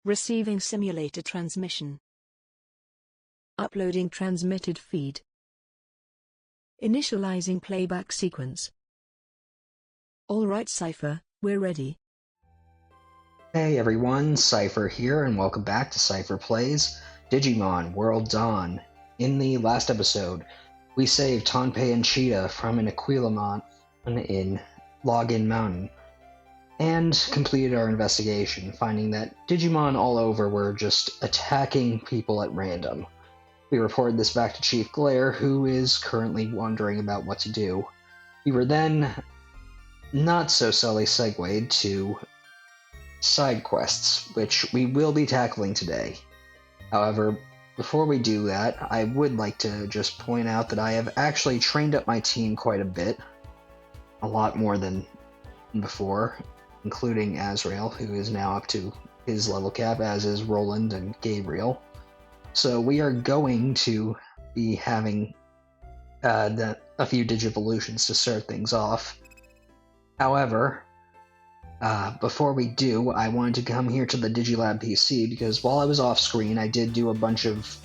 Receiving simulator transmission. Uploading transmitted feed. Initializing playback sequence. Alright Seipher, we're ready. Hey everyone, Seipher here, and welcome back to Seipher Plays Digimon World Dawn. In the last episode, we saved Tanpei and Cheetah from an Aquilamon in Login Mountain, and completed our investigation, finding that Digimon all over were just attacking people at random. We reported this back to Chief Glare, who is currently wondering about what to do. We were then not so subtly segued to side quests, which we will be tackling today. However, before we do that, I would like to just point out that I have actually trained up my team quite a bit, a lot more than before, including Azrael, who is now up to his level cap, as is Roland and Gabriel. So we are going to be having a few Digivolutions to start things off. However, before we do, I wanted to come here to the Digilab PC because while I was off screen, I did do a bunch of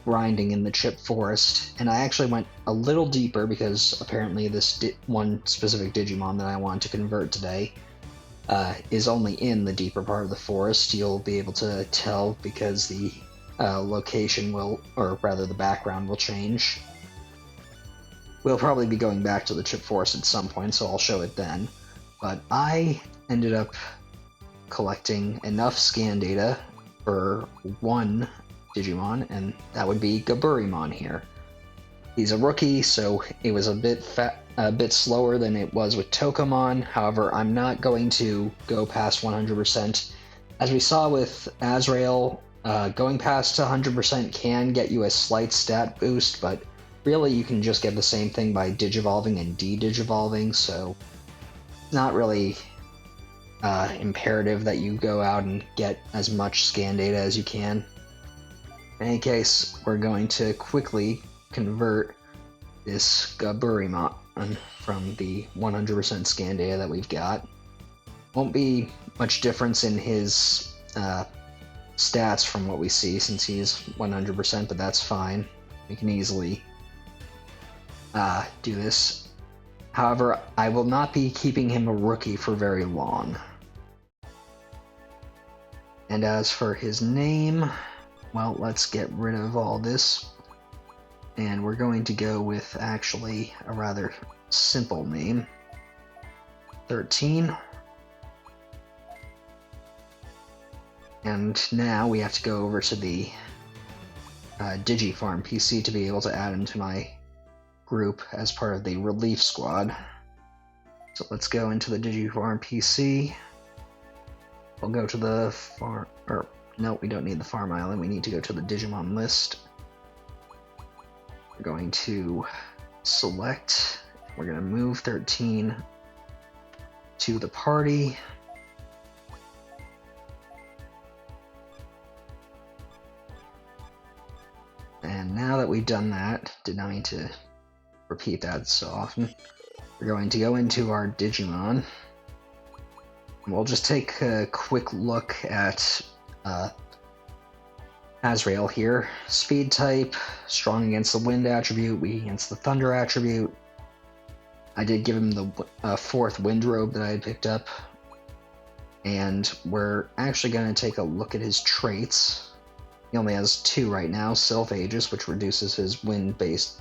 grinding in the chip forest, and I actually went a little deeper because apparently this one specific Digimon that I wanted to convert today is only in the deeper part of the forest. You'll be able to tell because the location will, or rather the background will change. We'll probably be going back to the chip forest at some point, so I'll show it then. But I ended up collecting enough scan data for one Digimon, and that would be Tapirmon here. He's a rookie, so it was a bit slower than it was with Tokomon. However, I'm not going to go past 100%. As we saw with Azrael, going past 100% can get you a slight stat boost, but really you can just get the same thing by digivolving and de-digivolving, so it's not really imperative that you go out and get as much scan data as you can. In any case, we're going to quickly convert this Tapirmon from the 100% scan data that we've got. Won't be much difference in his stats from what we see since he's 100%, but that's fine. We can easily do this. However, I will not be keeping him a rookie for very long. And as for his name, well, let's get rid of all this. And we're going to go with actually a rather simple name. 13. And now we have to go over to the Digifarm PC to be able to add him to my group as part of the relief squad. So let's go into the Digifarm PC. We'll go to the farm, or no, we don't need the farm island, we need to go to the Digimon list. We're going to select, we're going to move 13 to the party. And now that we've done that, did not mean to repeat that so often, we're going to go into our Digimon. We'll just take a quick look at Azrael here. Speed type, strong against the wind attribute, weak against the thunder attribute. I did give him the fourth wind robe that I had picked up. And we're actually going to take a look at his traits. He only has 2 right now, Self Aegis, which reduces his wind-based,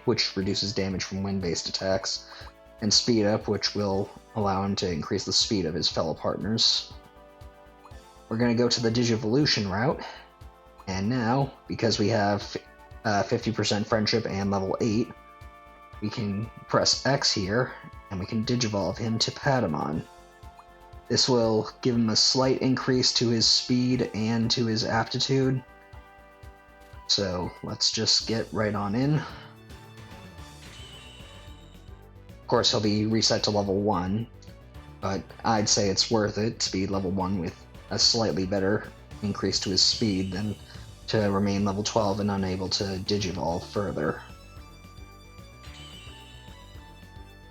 which reduces damage from wind-based attacks, and Speed Up, which will allow him to increase the speed of his fellow partners. We're going to go to the Digivolution route, and now, because we have 50% friendship and level 8, we can press X here, and we can Digivolve him to Patamon. This will give him a slight increase to his speed and to his aptitude. So let's just get right on in. Of course, he'll be reset to level 1, but I'd say it's worth it to be level 1 with a slightly better increase to his speed than to remain level 12 and unable to Digivolve further.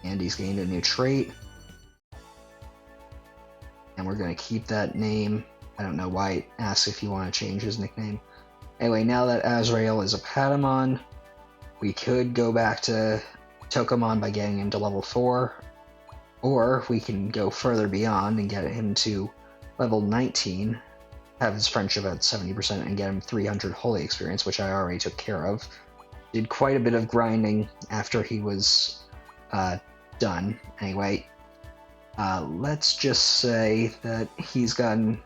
And he's gained a new trait. And we're going to keep that name I don't know why it asks if you want to change his nickname. Anyway, now that Azrael is a Patamon, we could go back to Tokomon by getting him to level 4, or we can go further beyond and get him to level 19, have his friendship at 70%, and get him 300 holy experience, which I already took care of. Did quite a bit of grinding after he was done. Anyway, let's just say that he's gotten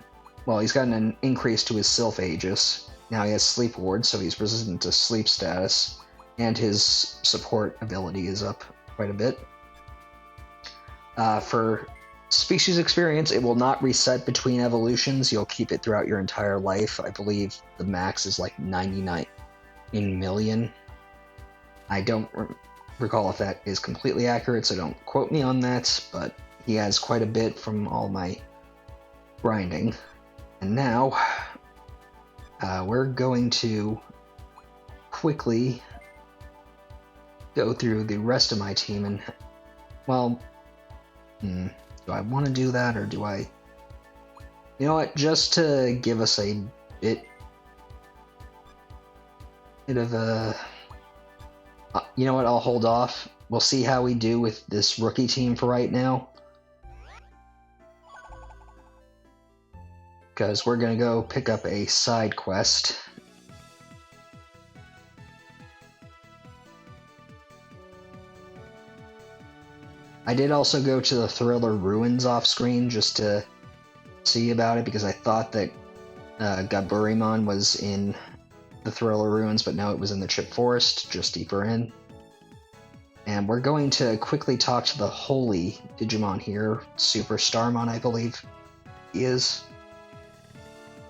an increase to his Sylph Aegis. Now he has Sleep Ward, so he's resistant to sleep status, and his support ability is up quite a bit. For species experience, it will not reset between evolutions. You'll keep it throughout your entire life. I believe the max is like 99 in million. I don't recall if that is completely accurate, so don't quote me on that, but he has quite a bit from all my grinding. And now, we're going to quickly go through the rest of my team and, well, do I want to do that, or do I... You know what, just to give us a bit of a... you know what, I'll hold off. We'll see how we do with this rookie team for right now. Because we're going to go pick up a side quest. I did also go to the Thriller Ruins off screen just to see about it, because I thought that Tapirmon was in the Thriller Ruins, but no, it was in the Chip Forest, just deeper in. And we're going to quickly talk to the Holy Digimon here, Super Starmon, I believe he is.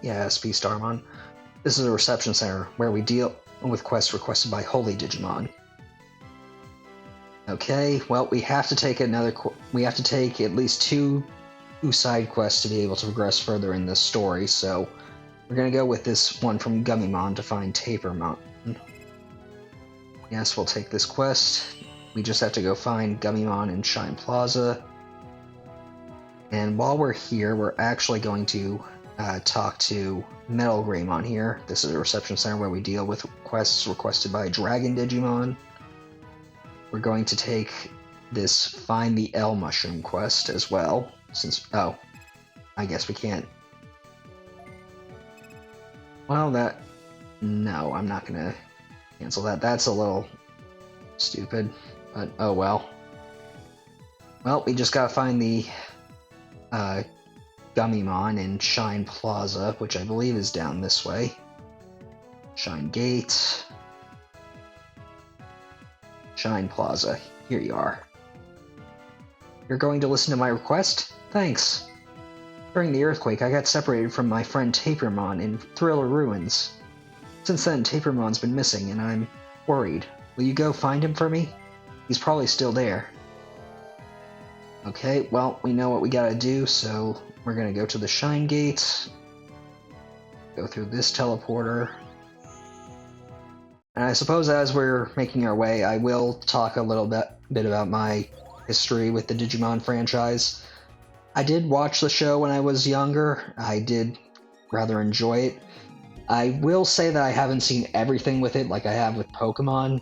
Yeah, SP Starmon. This is a reception center where we deal with quests requested by Holy Digimon. Okay, well, we have to take at least two side quests to be able to progress further in this story, so we're gonna go with this one from Veemon to find Tapirmon. Yes, we'll take this quest. We just have to go find Veemon in Shine Plaza. And while we're here, we're actually going to talk to Metal Greymon here. This is a reception center where we deal with quests requested by Dragon Digimon. We're going to take this Find the L Mushroom quest as well, since... oh, I guess we can't... well, that... no, I'm not gonna cancel that. That's a little stupid, but oh well. Well, we just gotta find the Veemon in Shine Plaza, which I believe is down this way. Shine Gate. Shine Plaza. Here you are. You're going to listen to my request? Thanks. During the earthquake, I got separated from my friend Tapirmon in Thriller Ruins. Since then, Tapirmon's been missing, and I'm worried. Will you go find him for me? He's probably still there. Okay, well, we know what we gotta do, so we're gonna go to the Shine Gate, go through this teleporter, and I suppose as we're making our way, I will talk a little bit about my history with the Digimon franchise. I did watch the show when I was younger. I did rather enjoy it. I will say that I haven't seen everything with it like I have with Pokemon.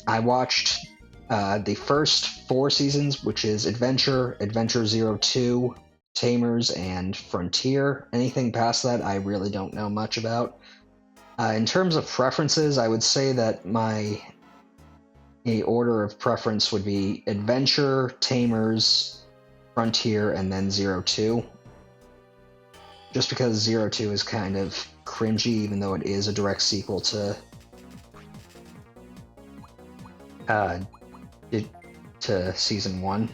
I watched the first 4 seasons, which is Adventure, Adventure 02, Tamers, and Frontier. Anything past that, I really don't know much about. In terms of preferences, I would say that my order of preference would be Adventure, Tamers, Frontier, and then 02. Just because 02 is kind of cringy, even though it is a direct sequel to Season 1.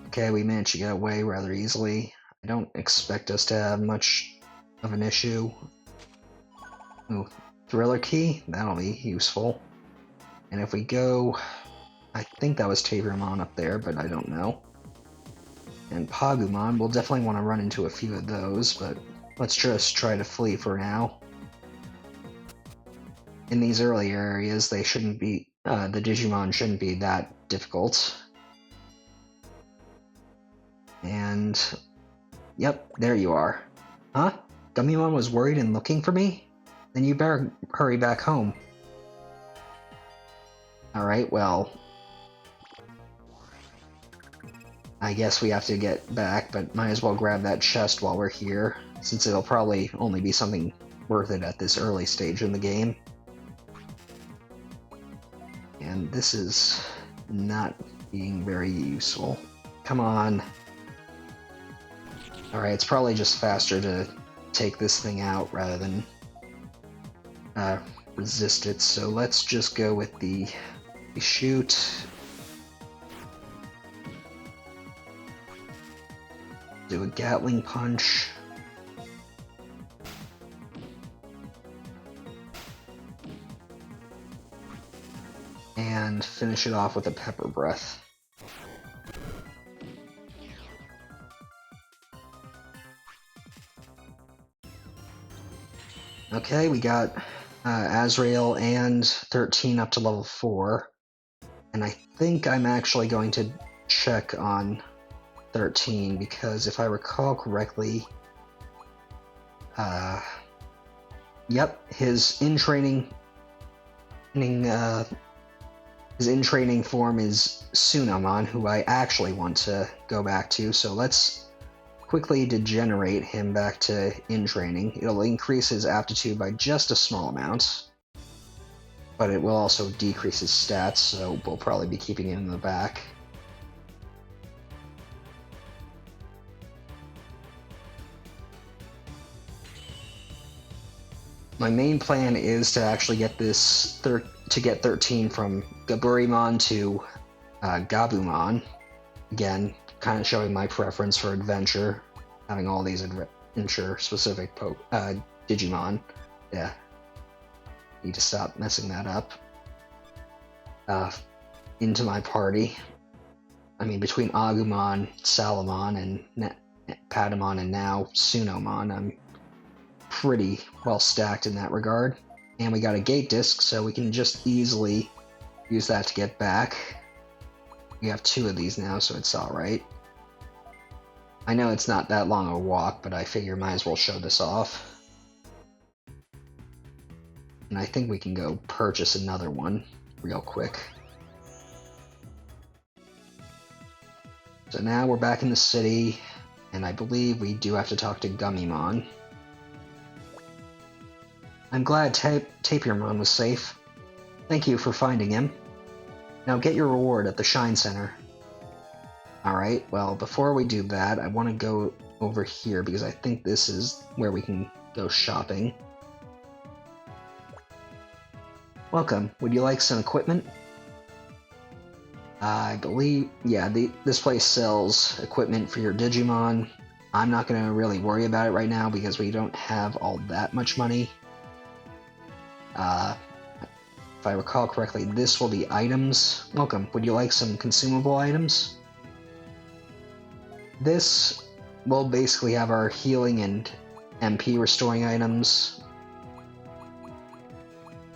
Okay, we managed to get away rather easily. I don't expect us to have much of an issue. Ooh, Thriller Key? That'll be useful. And if we go... I think that was Tapirmon up there, but I don't know. And Pagumon, we'll definitely want to run into a few of those, but let's just try to flee for now. In these early areas, they shouldn't be... the Digimon shouldn't be that difficult. And Yep, there you are. Huh? Gummymon was worried and looking for me? Then you better hurry back home. Alright, well... I guess we have to get back, but might as well grab that chest while we're here, since it'll probably only be something worth it at this early stage in the game. And this is not being very useful. Come on. Alright, it's probably just faster to take this thing out rather than resist it, so let's just go with the shoot. Do a Gatling punch. And finish it off with a pepper breath. Okay, we got Azrael and 13 up to level 4. And I think I'm actually going to check on 13 because if I recall correctly, yep, his in-training form is Sunomon, who I actually want to go back to, so let's quickly degenerate him back to in-training. It'll increase his aptitude by just a small amount, but it will also decrease his stats, so we'll probably be keeping him in the back. My main plan is to actually get this to get 13 from Gaburimon to Gabumon. Again, kind of showing my preference for adventure, having all these adventure-specific Digimon. Yeah, need to stop messing that up. Into my party. I mean, between Agumon, Salamon, and Patamon, and now Sunomon, I'm pretty well stacked in that regard. And we got a gate disc, so we can just easily use that to get back. We have 2 of these now, so it's alright. I know it's not that long a walk, but I figure might as well show this off. And I think we can go purchase another one real quick. So now we're back in the city, and I believe we do have to talk to Gummymon. I'm glad Tapirmon was safe. Thank you for finding him. Now get your reward at the Shine Center. Alright, well, before we do that, I want to go over here because I think this is where we can go shopping. Welcome. Would you like some equipment? I believe, yeah, this place sells equipment for your Digimon. I'm not going to really worry about it right now because we don't have all that much money. If I recall correctly, this will be items. Welcome. Would you like some consumable items? This will basically have our healing and MP restoring items.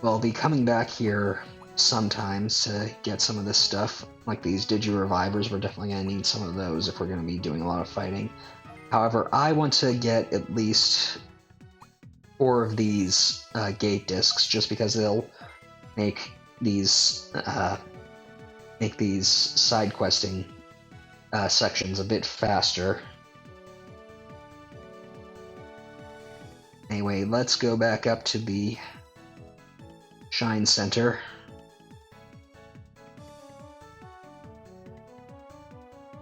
We'll be coming back here sometimes to get some of this stuff. Like these Digi-Revivers, we're definitely going to need some of those if we're going to be doing a lot of fighting. However, I want to get at least 4 of these gate discs, just because they'll make these side questing sections a bit faster. Anyway, let's go back up to the Shine Center.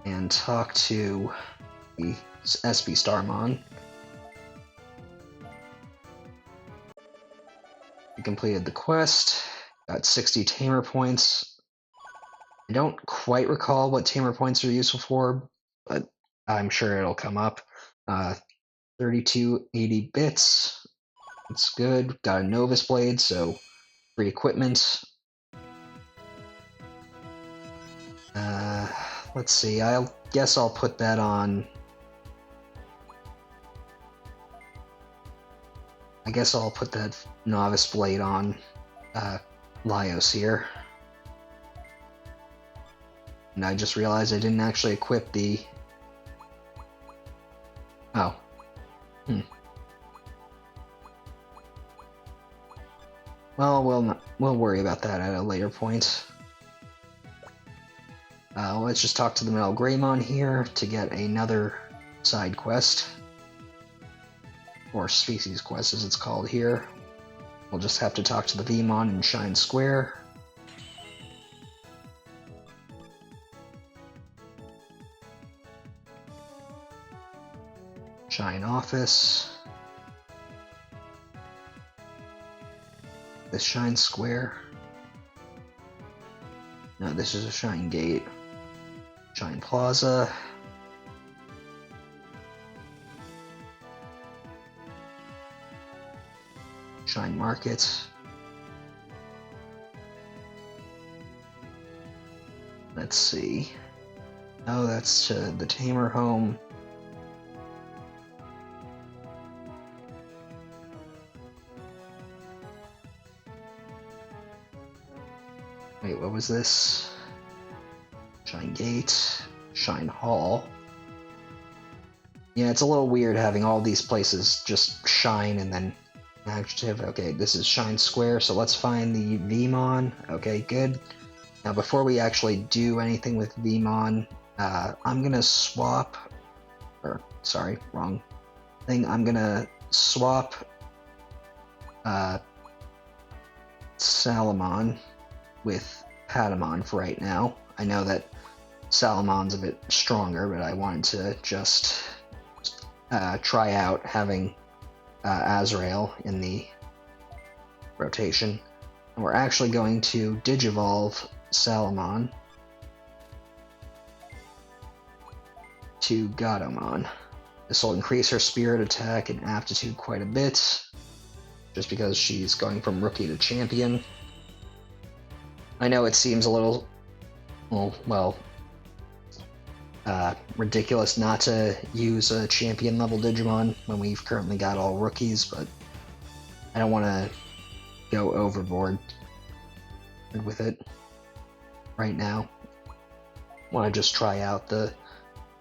And talk to the SB Starmon. We completed the quest, got 60 Tamer points. I don't quite recall what Tamer points are useful for, but I'm sure it'll come up. 3280 bits. That's good. Got a Novus Blade, so free equipment. Let's see, I guess I'll put that on. I guess I'll put that Novice Blade on Laios here. And I just realized I didn't actually equip the Well, we'll worry about that at a later point. Let's just talk to the Metal Greymon here to get another side quest. Or species quest as it's called here. We'll just have to talk to the Veemon in Shine Square. Shine Office. This Shine Square. No, this is a Shine Gate. Shine Plaza. Shine Market. Let's see. Oh, that's the Tamer Home. Wait, what was this? Shine Gate, Shine Hall. Yeah, it's a little weird having all these places just shine and then adjective. Okay, this is Shine Square, so let's find the Veemon. Okay, good. Now, before we actually do anything with Veemon, I'm gonna swap. Or, sorry, wrong thing. I'm gonna swap Salamon with Patamon for right now. I know that Salamon's a bit stronger, but I wanted to just try out having Azrael in the rotation. And we're actually going to Digivolve Salamon to Gatomon. This will increase her spirit attack and aptitude quite a bit, just because she's going from rookie to champion. I know it seems a little, ridiculous not to use a champion level Digimon when we've currently got all rookies, but I don't want to go overboard with it right now. I want to just try out the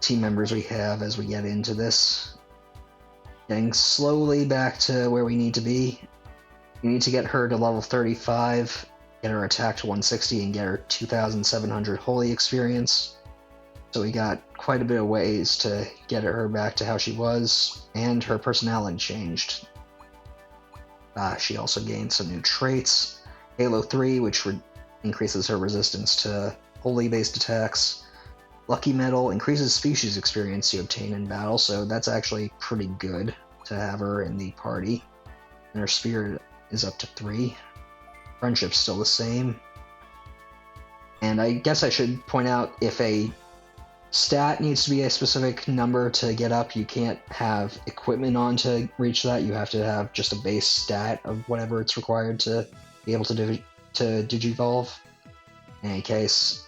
team members we have as we get into this. Getting slowly back to where we need to be. We need to get her to level 35, get her attack to 160, and get her 2,700 holy experience. So we got quite a bit of ways to get her back to how she was, and her personality changed. She also gained some new traits. Halo 3, which increases her resistance to holy-based attacks. Lucky Metal increases species experience you obtain in battle, so that's actually pretty good to have her in the party. And her spirit is up to 3. Friendship's still the same. And I guess I should point out, if a stat needs to be a specific number to get up, you can't have equipment on to reach that. You have to have just a base stat of whatever it's required to be able to Digivolve. In any case,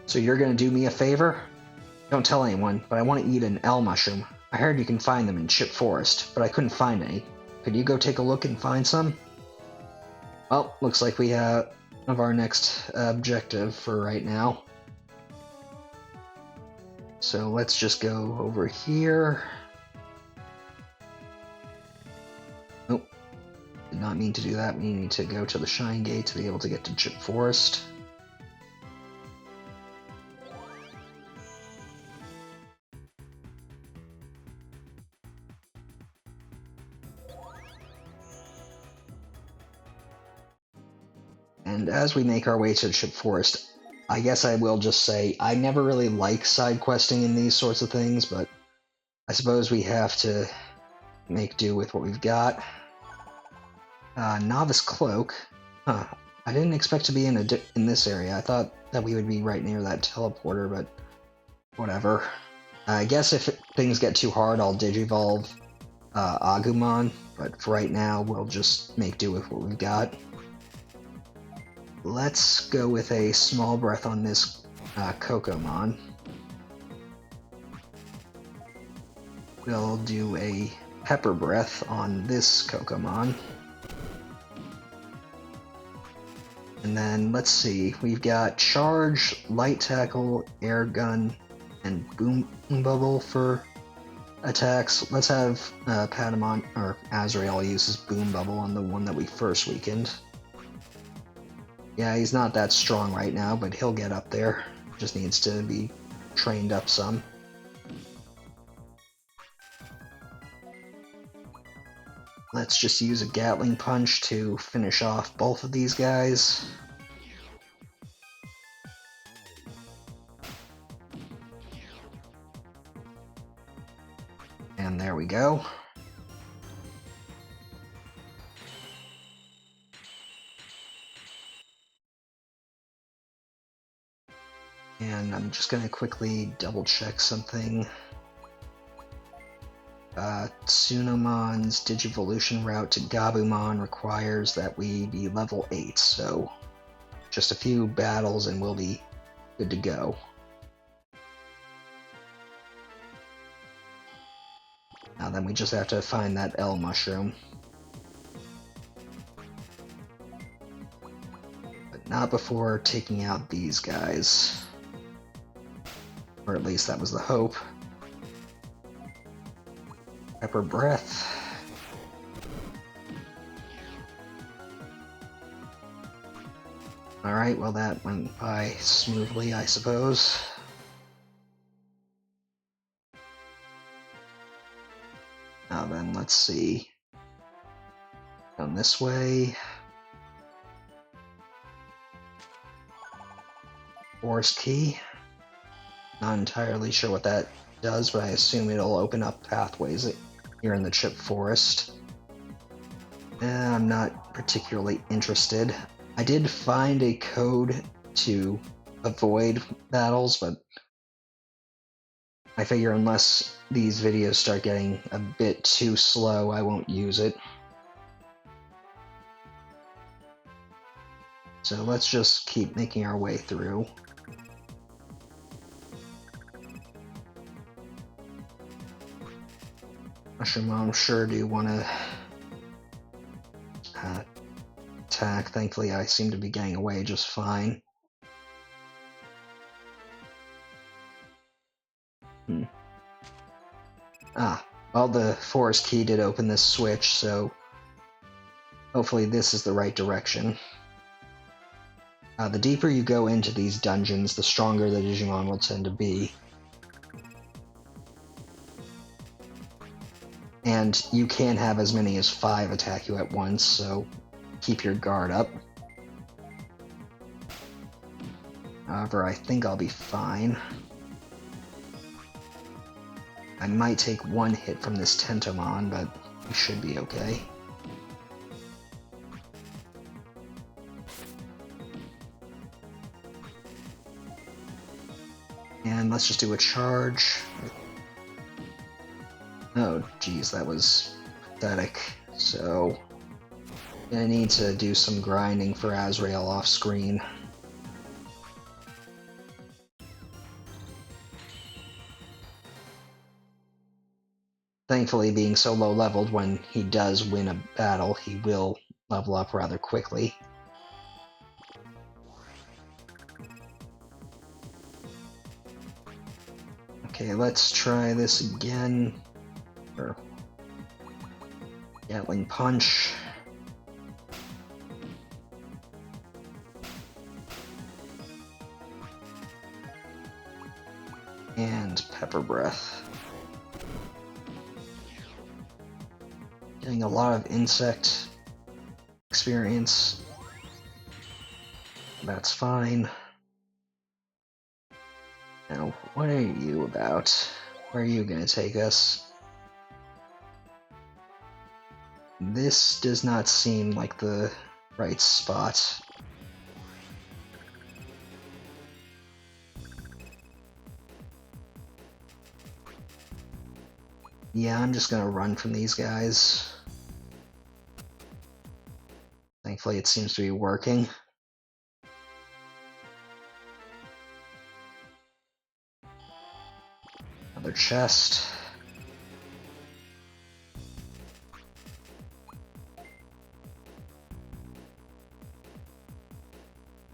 so you're gonna do me a favor? Don't tell anyone, but I want to eat an L mushroom. I heard you can find them in Chip Forest, but I couldn't find any. Could you go take a look and find some? Well, looks like we have our next objective for right now. So let's just go over here. Nope. Did not mean to do that. We need to go to the Shine Gate to be able to get to Chip Forest. And as we make our way to Chip Forest, I guess I will just say I never really like side questing in these sorts of things, but I suppose we have to make do with what we've got. Novice Cloak. Huh. I didn't expect to be in this area. I thought that we would be right near that teleporter, but whatever. I guess if things get too hard, I'll Digivolve Agumon, but for right now, we'll just make do with what we've got. Let's go with a small breath on this Kokomon. We'll do a pepper breath on this Kokomon. And then let's see, we've got charge, light tackle, air gun, and boom bubble for attacks. Let's have Patamon or Azrael use his Boom Bubble on the one that we first weakened. Yeah, he's not that strong right now, but he'll get up there. Just needs to be trained up some. Let's just use a Gatling Punch to finish off both of these guys. And there we go. And I'm just gonna quickly double check something. Tsunomon's Digivolution route to Gabumon requires that we be level 8, so just a few battles and we'll be good to go. Now then we just have to find that L mushroom. But not before taking out these guys. Or at least that was the hope. Pepper Breath. Alright, well that went by smoothly, I suppose. Now then, let's see. Down this way. Forest Key. Not entirely sure what that does, but I assume it'll open up pathways here in the Chip Forest. I'm not particularly interested. I did find a code to avoid battles, but I figure unless these videos start getting a bit too slow, I won't use it. So let's just keep making our way through. Mushroom Mom sure do want to attack. Thankfully, I seem to be getting away just fine. Well, the Forest Key did open this switch, so hopefully this is the right direction. The deeper you go into these dungeons, the stronger the Digimon will tend to be. And you can have as many as 5 attack you at once, so keep your guard up. However, I think I'll be fine. I might take 1 hit from this Tentomon, but we should be okay. And let's just do a charge. Oh, geez, that was pathetic. So, gonna need to do some grinding for Azrael off screen. Thankfully, being so low leveled, when he does win a battle, he will level up rather quickly. Okay, let's try this again. Gatling Punch. And Pepper Breath. Getting a lot of insect experience. That's fine. Now, what are you about? Where are you gonna take us? This does not seem like the right spot. Yeah, I'm just gonna run from these guys. Thankfully, it seems to be working. Another chest.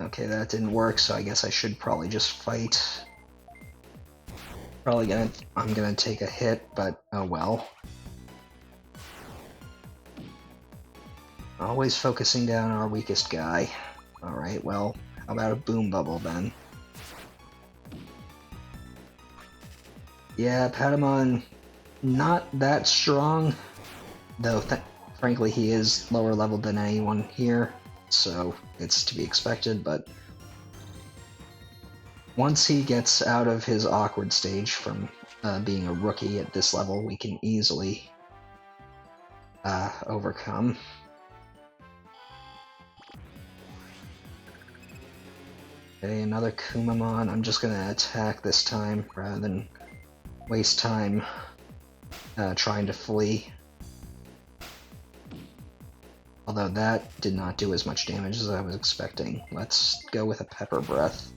Okay, that didn't work, so I guess I should probably just fight. I'm gonna take a hit, but oh well. Always focusing down our weakest guy. Alright, well, how about a boom bubble then? Yeah, Patamon, not that strong, though frankly he is lower level than anyone here, so it's to be expected, but once he gets out of his awkward stage from being a rookie at this level, we can easily overcome. Okay, another Kumamon. I'm just gonna attack this time rather than waste time trying to flee. Although that did not do as much damage as I was expecting. Let's go with a Pepper Breath.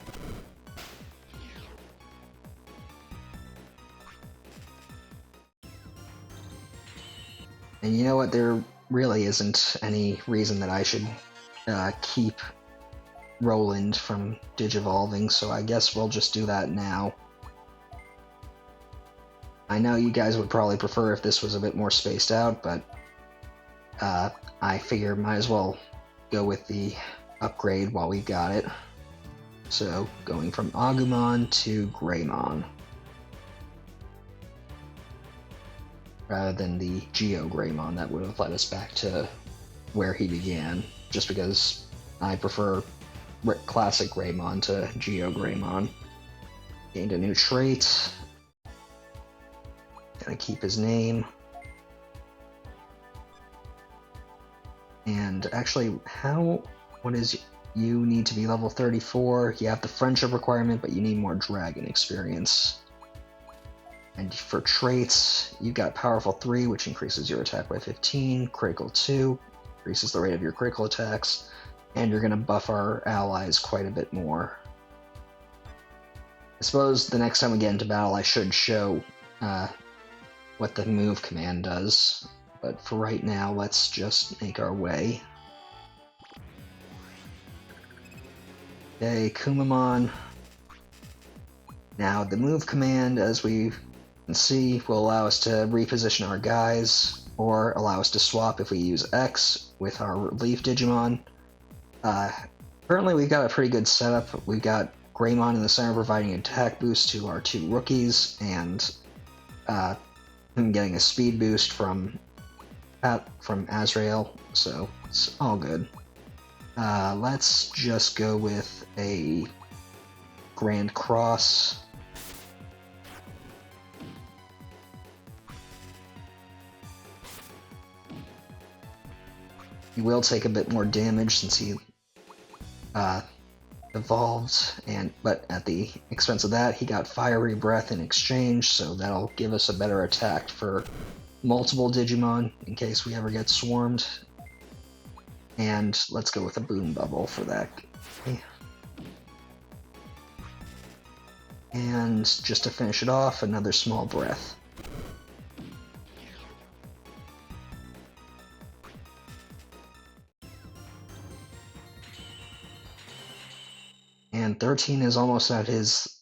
And you know what? There really isn't any reason that I should keep Roland from Digivolving, so I guess we'll just do that now. I know you guys would probably prefer if this was a bit more spaced out, but I figure might as well go with the upgrade while we got it. So, going from Agumon to Greymon. Rather than the Geo Greymon that would have led us back to where he began, just because I prefer classic Greymon to Geo Greymon. Gained a new trait. Gonna keep his name. And actually, what is, you need to be level 34, you have the friendship requirement, but you need more dragon experience. And for traits, you got Powerful 3, which increases your attack by 15, Critical 2, increases the rate of your critical attacks, and you're going to buff our allies quite a bit more. I suppose the next time we get into battle I should show what the move command does, but for right now let's just make our way. Okay, Kumamon. Now the move command, as we can see, will allow us to reposition our guys, or allow us to swap if we use X with our relief Digimon. Currently we've got a pretty good setup. We've got Greymon in the center providing an attack boost to our two rookies, and him getting a speed boost from Azrael, so it's all good. Let's just go with a Grand Cross. He will take a bit more damage since he evolved, but at the expense of that, he got Fiery Breath in exchange, so that'll give us a better attack for multiple Digimon in case we ever get swarmed. And let's go with a Boom Bubble for that. Okay. And just to finish it off, another Small Breath. And 13 is almost at his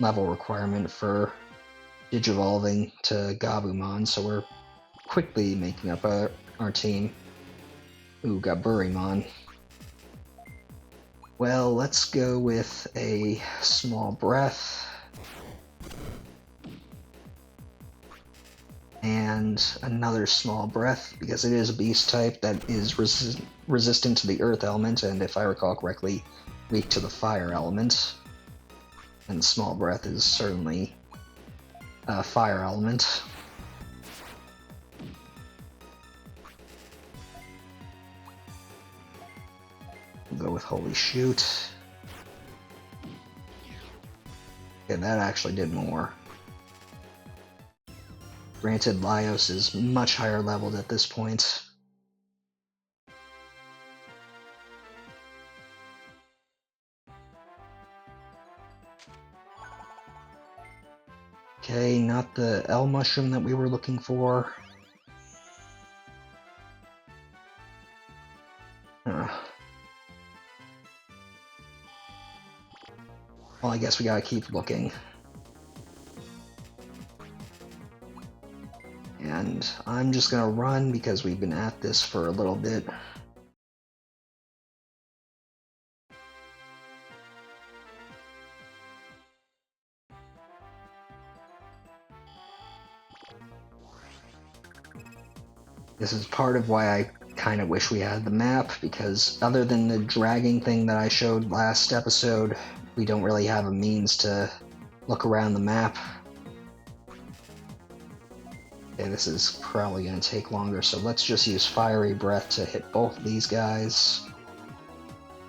level requirement for Digivolving to Gabumon, so we're quickly making up our team. Ooh, got Burimon. Well, let's go with a Small Breath. And another Small Breath, because it is a beast type that is resistant to the Earth element, and if I recall correctly, weak to the Fire element. And Small Breath is certainly a Fire element. We'll go with Holy Shoot. Okay, that actually did more. Granted, Laios is much higher leveled at this point. Okay, not the L mushroom that we were looking for. Well, I guess we gotta keep looking. And I'm just gonna run because we've been at this for a little bit. This is part of why I kind of wish we had the map, because other than the dragging thing that I showed last episode, we don't really have a means to look around the map. Okay, this is probably going to take longer, so let's just use Fiery Breath to hit both of these guys.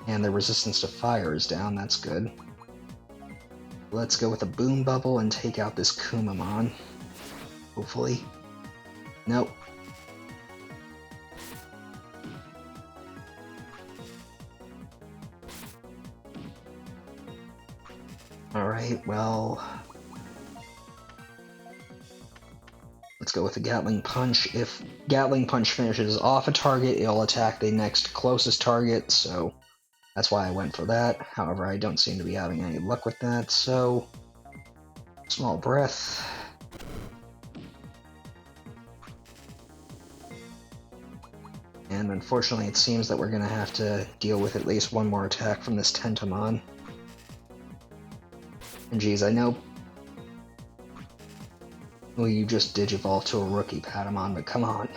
And their resistance to fire is down, that's good. Let's go with a Boom Bubble and take out this Kumamon. Hopefully. Nope. Alright, well... let's go with the Gatling Punch. If Gatling Punch finishes off a target, it'll attack the next closest target, so that's why I went for that. However, I don't seem to be having any luck with that, so... small breath. And unfortunately, it seems that we're going to have to deal with at least one more attack from this Tentomon. And geez, I know... well, you just Digivolve to a rookie Patamon, but come on.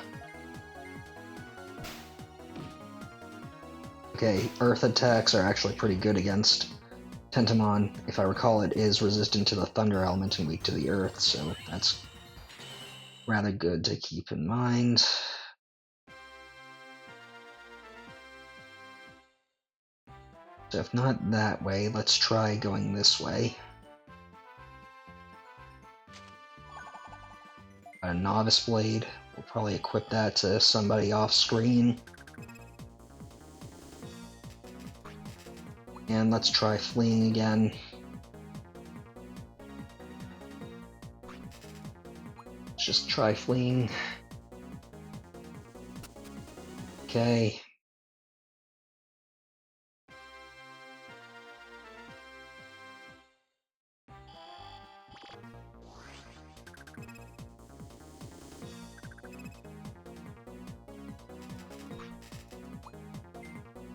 Okay, Earth attacks are actually pretty good against Tentomon. If I recall, it is resistant to the Thunder element and weak to the Earth, so that's rather good to keep in mind. So if not that way, let's try going this way. Got a Novice Blade. We'll probably equip that to somebody off screen. And let's try fleeing again. Let's just try fleeing. Okay.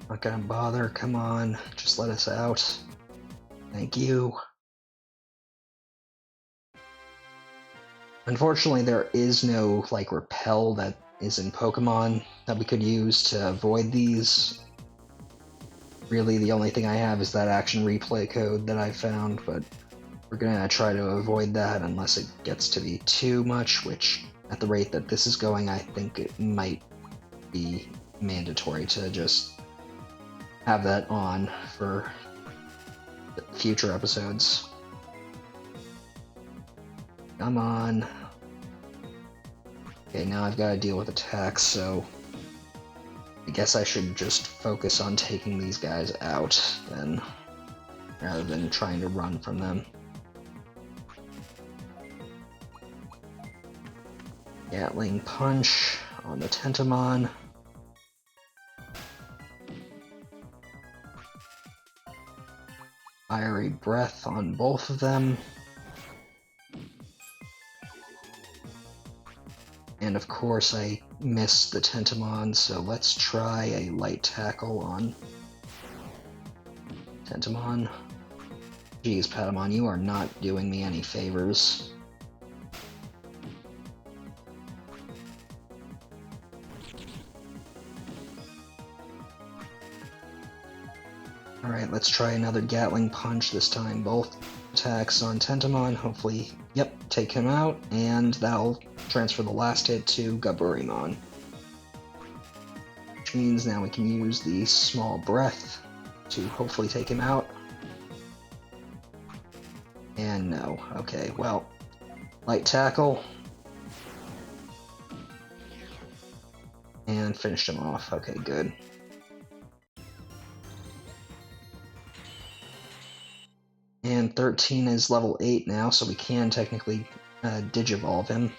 Not gonna bother, come on, just let us out. Thank you. Unfortunately, there is no, like, repel that is in Pokemon that we could use to avoid these. Really, the only thing I have is that action replay code that I found, but we're gonna try to avoid that unless it gets to be too much, which, at the rate that this is going, I think it might be mandatory to just have that on for future episodes. Come on. Okay, now I've got to deal with attacks, so I guess I should just focus on taking these guys out then, rather than trying to run from them. Gatling Punch on the Tentomon. Fiery Breath on both of them. And of course I missed the Tentomon, so let's try a Light Tackle on Tentomon. Jeez, Patamon, you are not doing me any favors. Alright, let's try another Gatling Punch, this time both attacks on Tentomon, hopefully, yep, take him out, and that'll transfer the last hit to Gaburimon. Which means now we can use the Small Breath to hopefully take him out. And no, okay, well, Light Tackle. And finished him off, okay, good. And 13 is level 8 now, so we can technically Digivolve him.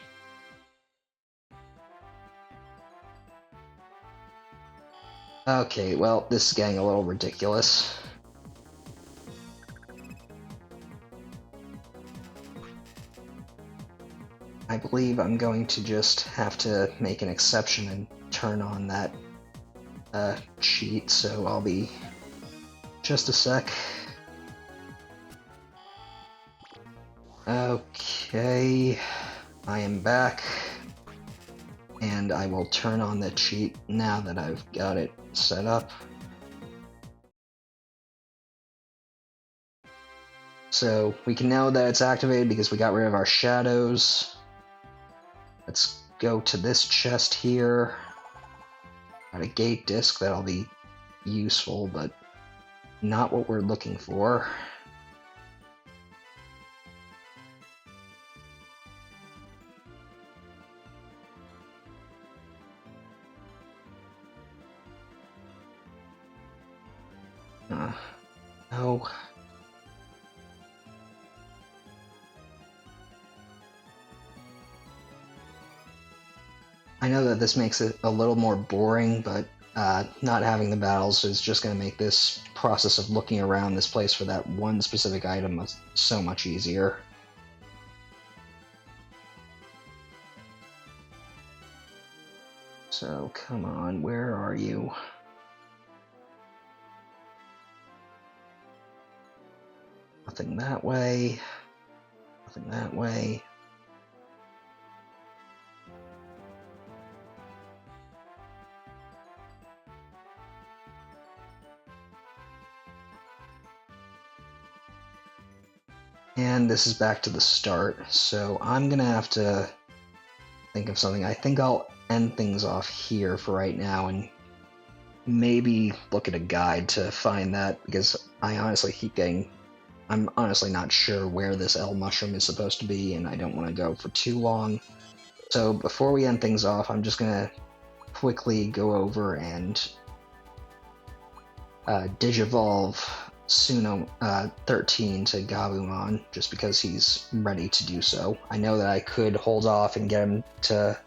Okay, well, this is getting a little ridiculous. I believe I'm going to just have to make an exception and turn on that cheat, so I'll be just a sec. Okay, I am back, and I will turn on the cheat now that I've got it set up. So we can know that it's activated because we got rid of our shadows. Let's go to this chest here. Got a gate disc that'll be useful, but not what we're looking for. No. I know that this makes it a little more boring, but not having the battles is just going to make this process of looking around this place for that one specific item so much easier. So, come on, where are you? Nothing that way. Nothing that way. And this is back to the start, so I'm gonna have to think of something. I think I'll end things off here for right now and maybe look at a guide to find that, because I honestly keep getting... I'm honestly not sure where this L mushroom is supposed to be, and I don't want to go for too long. So before we end things off, I'm just gonna quickly go over and Digivolve Suno 13 to Gabumon, just because he's ready to do so. I know that I could hold off and get him to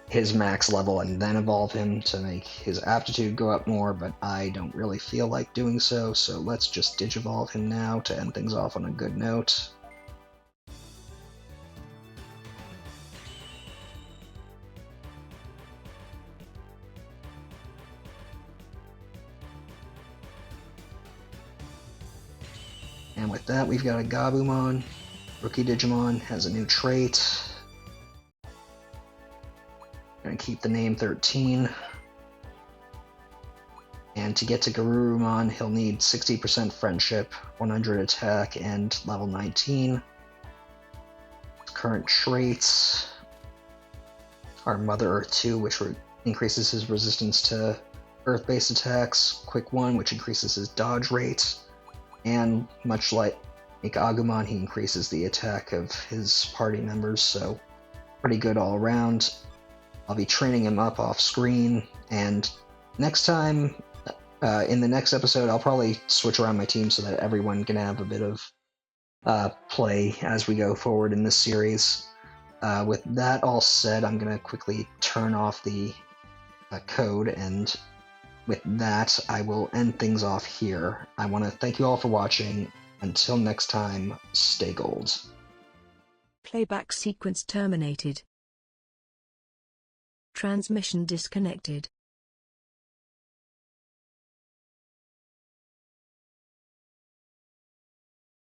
his max level and then evolve him to make his aptitude go up more, but I don't really feel like doing so, so let's just Digivolve him now to end things off on a good note. And with that, we've got a Gabumon. Rookie Digimon has a new trait. Gonna keep the name 13. And to get to Garurumon, he'll need 60% friendship, 100 attack, and level 19. Current traits are Mother Earth 2, which increases his resistance to Earth-based attacks, Quick 1, which increases his dodge rate, and much like Agumon, he increases the attack of his party members, so pretty good all around. I'll be training him up off screen, and next time, in the next episode, I'll probably switch around my team so that everyone can have a bit of play as we go forward in this series. With that all said, I'm going to quickly turn off the code, and with that, I will end things off here. I want to thank you all for watching. Until next time, stay gold. Playback sequence terminated. Transmission disconnected.